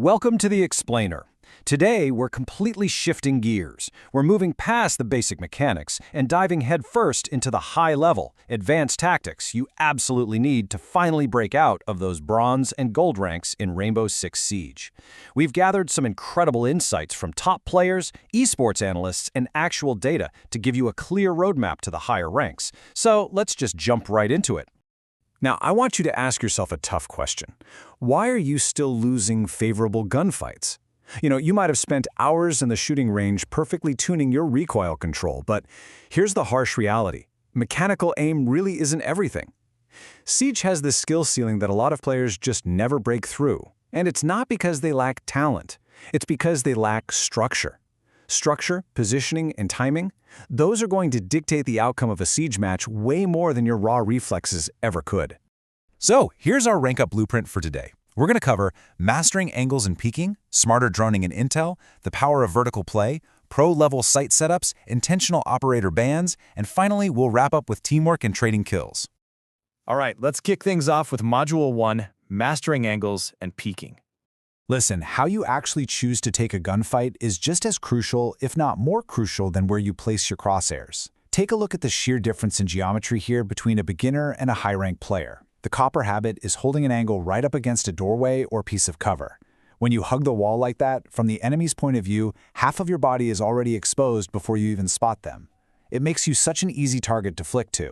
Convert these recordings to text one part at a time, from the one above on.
Welcome to the Explainer. Today, we're completely shifting gears. We're moving past the basic mechanics and diving headfirst into the high-level, advanced tactics you absolutely need to finally break out of those bronze and gold ranks in Rainbow Six Siege. We've gathered some incredible insights from top players, esports analysts, and actual data to give you a clear roadmap to the higher ranks. So let's just jump right into it. Now, I want you to ask yourself a tough question. Why are you still losing favorable gunfights? You might have spent hours in the shooting range perfectly tuning your recoil control, but here's the harsh reality. Mechanical aim really isn't everything. Siege has this skill ceiling that a lot of players just never break through, and it's not because they lack talent. It's because they lack structure. Structure, positioning, and timing, those are going to dictate the outcome of a Siege match way more than your raw reflexes ever could. So, here's our rank-up blueprint for today. We're going to cover mastering angles and peeking, smarter droning and intel, the power of vertical play, pro-level sight setups, intentional operator bans, and finally, we'll wrap up with teamwork and trading kills. All right, let's kick things off with Module 1, Mastering Angles and Peeking. Listen, how you actually choose to take a gunfight is just as crucial, if not more crucial, than where you place your crosshairs. Take a look at the sheer difference in geometry here between a beginner and a high-rank player. The copper habit is holding an angle right up against a doorway or piece of cover. When you hug the wall like that, from the enemy's point of view, half of your body is already exposed before you even spot them. It makes you such an easy target to flick to.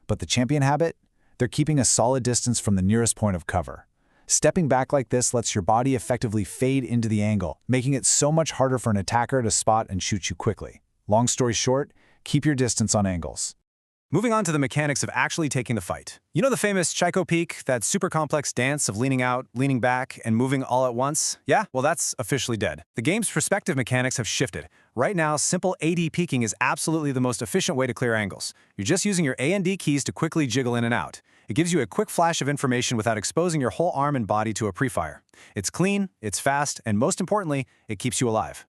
But the champion habit? They're keeping a solid distance from the nearest point of cover. Stepping back like this lets your body effectively fade into the angle, making it so much harder for an attacker to spot and shoot you quickly. Long story short, keep your distance on angles. Moving on to the mechanics of actually taking the fight. You know the famous Psycho peek, that super complex dance of leaning out, leaning back, and moving all at once? Yeah? Well, that's officially dead. The game's perspective mechanics have shifted. Right now, simple AD peeking is absolutely the most efficient way to clear angles. You're just using your A and D keys to quickly jiggle in and out. It gives you a quick flash of information without exposing your whole arm and body to a pre-fire. It's clean, it's fast, and most importantly, it keeps you alive.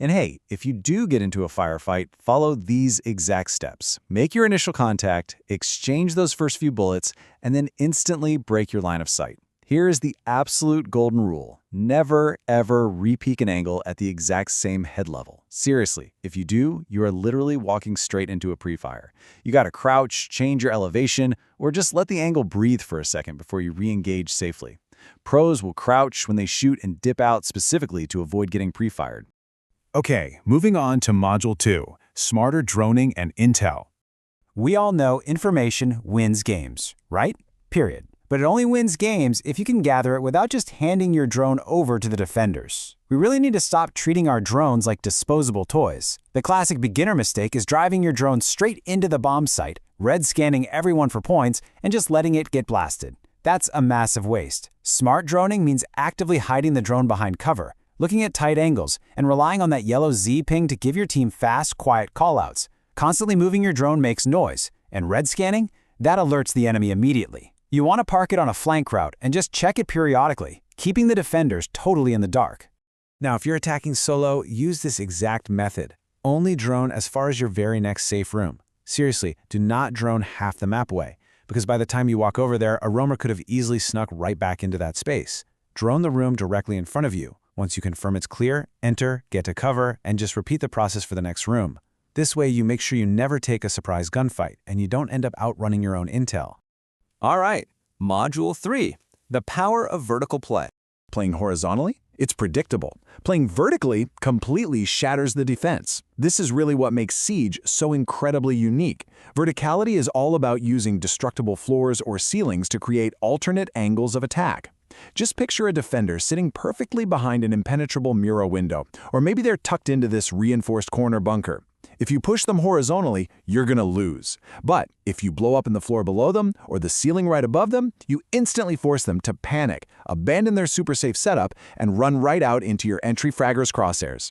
And hey, if you do get into a firefight, follow these exact steps. Make your initial contact, exchange those first few bullets, and then instantly break your line of sight. Here is the absolute golden rule. Never, ever re-peek an angle at the exact same head level. Seriously, if you do, you are literally walking straight into a pre-fire. You gotta crouch, change your elevation, or just let the angle breathe for a second before you re-engage safely. Pros will crouch when they shoot and dip out specifically to avoid getting pre-fired. Okay, moving on to Module 2, smarter droning and intel. We all know information wins games, right? Period. But it only wins games if you can gather it without just handing your drone over to the defenders. We really need to stop treating our drones like disposable toys. The classic beginner mistake is driving your drone straight into the bomb site, red scanning everyone for points, and just letting it get blasted. That's a massive waste. Smart droning means actively hiding the drone behind cover, looking at tight angles, and relying on that yellow Z ping to give your team fast, quiet callouts. Constantly moving your drone makes noise, and red scanning? That alerts the enemy immediately. You want to park it on a flank route and just check it periodically, keeping the defenders totally in the dark. Now, if you're attacking solo, use this exact method. Only drone as far as your very next safe room. Seriously, do not drone half the map away, because by the time you walk over there, a roamer could have easily snuck right back into that space. Drone the room directly in front of you. Once you confirm it's clear, enter, get to cover, and just repeat the process for the next room. This way, you make sure you never take a surprise gunfight, and you don't end up outrunning your own intel. All right, Module 3, the power of vertical play. Playing horizontally? It's predictable. Playing vertically completely shatters the defense. This is really what makes Siege so incredibly unique. Verticality is all about using destructible floors or ceilings to create alternate angles of attack. Just picture a defender sitting perfectly behind an impenetrable Muro window, or maybe they're tucked into this reinforced corner bunker. If you push them horizontally, you're gonna lose. But if you blow up in the floor below them or the ceiling right above them, you instantly force them to panic, abandon their super safe setup, and run right out into your entry fragger's crosshairs.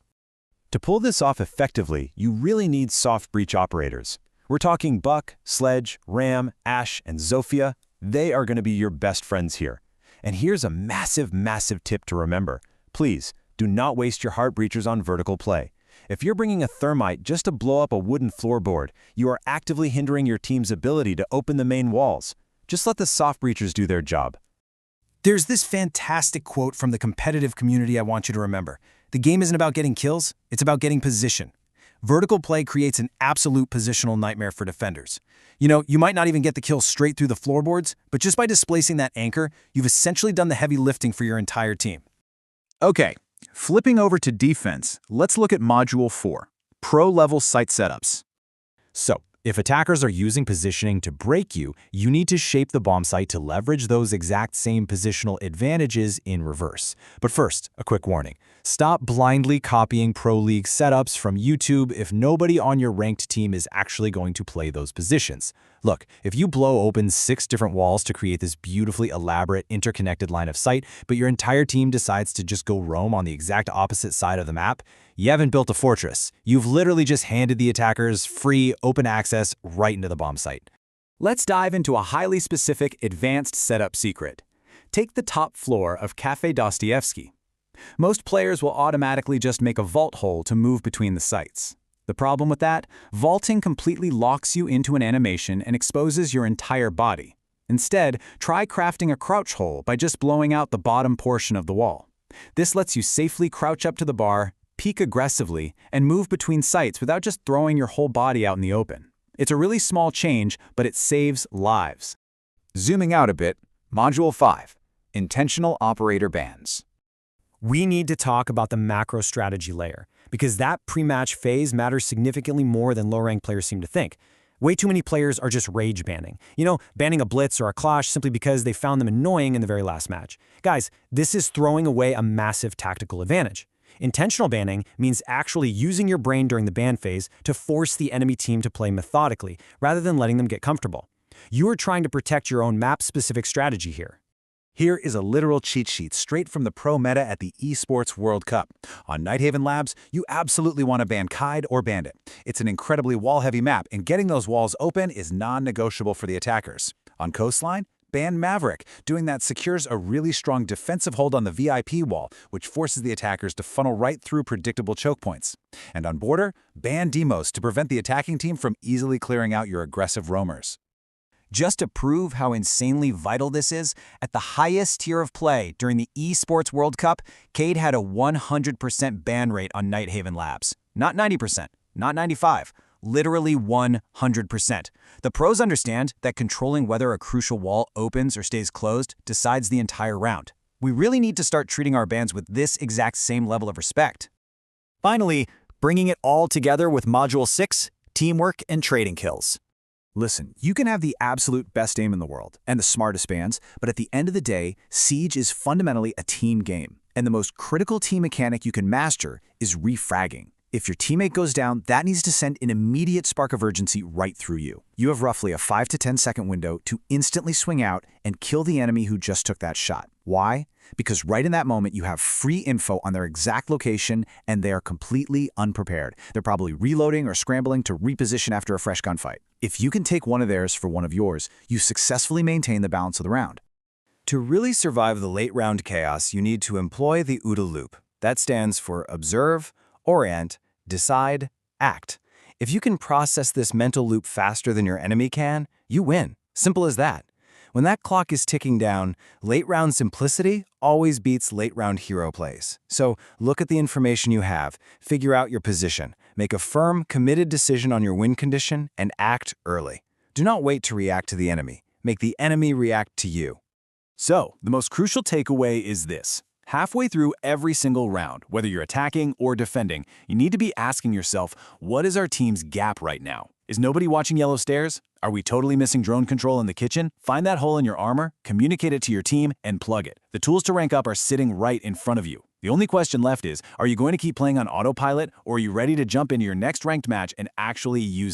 To pull this off effectively, you really need soft breach operators. We're talking Buck, Sledge, Ram, Ash, and Zofia. They are going to be your best friends here. And here's a massive, massive tip to remember. Please, do not waste your heart breachers on vertical play. If you're bringing a thermite just to blow up a wooden floorboard, you are actively hindering your team's ability to open the main walls. Just let the soft breachers do their job. There's this fantastic quote from the competitive community I want you to remember. The game isn't about getting kills, it's about getting position. Vertical play creates an absolute positional nightmare for defenders. You might not even get the kill straight through the floorboards, but just by displacing that anchor, you've essentially done the heavy lifting for your entire team. Okay, flipping over to defense, let's look at Module 4, Pro-Level Site Setups. So, if attackers are using positioning to break you, you need to shape the bomb site to leverage those exact same positional advantages in reverse. But first, a quick warning. Stop blindly copying Pro League setups from YouTube if nobody on your ranked team is actually going to play those positions. Look, if you blow open 6 different walls to create this beautifully elaborate interconnected line of sight, but your entire team decides to just go roam on the exact opposite side of the map, you haven't built a fortress. You've literally just handed the attackers free, open access right into the bomb site. Let's dive into a highly specific advanced setup secret. Take the top floor of Cafe Dostoevsky. Most players will automatically just make a vault hole to move between the sites. The problem with that? Vaulting completely locks you into an animation and exposes your entire body. Instead, try crafting a crouch hole by just blowing out the bottom portion of the wall. This lets you safely crouch up to the bar, peek aggressively, and move between sites without just throwing your whole body out in the open. It's a really small change, but it saves lives. Zooming out a bit, Module 5, Intentional Operator Bans. We need to talk about the macro strategy layer, because that pre-match phase matters significantly more than low-ranked players seem to think. Way too many players are just rage banning. Banning a blitz or a clash simply because they found them annoying in the very last match. Guys, this is throwing away a massive tactical advantage. Intentional banning means actually using your brain during the ban phase to force the enemy team to play methodically, rather than letting them get comfortable. You are trying to protect your own map-specific strategy here. Here is a literal cheat sheet straight from the pro meta at the Esports World Cup. On Nighthaven Labs, you absolutely want to ban Kaid or Bandit. It's an incredibly wall-heavy map, and getting those walls open is non-negotiable for the attackers. On Coastline, ban Maverick. Doing that secures a really strong defensive hold on the VIP wall, which forces the attackers to funnel right through predictable choke points. And on Border, ban Demos to prevent the attacking team from easily clearing out your aggressive roamers. Just to prove how insanely vital this is, at the highest tier of play during the Esports World Cup, Kaid had a 100% ban rate on Nighthaven Labs. Not 90%, not 95%, literally 100%. The pros understand that controlling whether a crucial wall opens or stays closed decides the entire round. We really need to start treating our bans with this exact same level of respect. Finally, bringing it all together with Module 6, Teamwork and Trading Kills. Listen, you can have the absolute best aim in the world and the smartest bans, but at the end of the day, Siege is fundamentally a team game. And the most critical team mechanic you can master is refragging. If your teammate goes down, that needs to send an immediate spark of urgency right through you. You have roughly a 5 to 10 second window to instantly swing out and kill the enemy who just took that shot. Why? Because right in that moment, you have free info on their exact location and they are completely unprepared. They're probably reloading or scrambling to reposition after a fresh gunfight. If you can take one of theirs for one of yours, you successfully maintain the balance of the round. To really survive the late round chaos, you need to employ the OODA loop. That stands for Observe, Orient, Decide, Act. If you can process this mental loop faster than your enemy can, you win. Simple as that. When that clock is ticking down, late round simplicity always beats late round hero plays. So look at the information you have, figure out your position, make a firm, committed decision on your win condition, and act early. Do not wait to react to the enemy. Make the enemy react to you. So, the most crucial takeaway is this. Halfway through every single round, whether you're attacking or defending, you need to be asking yourself, what is our team's gap right now? Is nobody watching yellow stairs? Are we totally missing drone control in the kitchen? Find that hole in your armor, communicate it to your team, and plug it. The tools to rank up are sitting right in front of you. The only question left is, are you going to keep playing on autopilot, or are you ready to jump into your next ranked match and actually use them?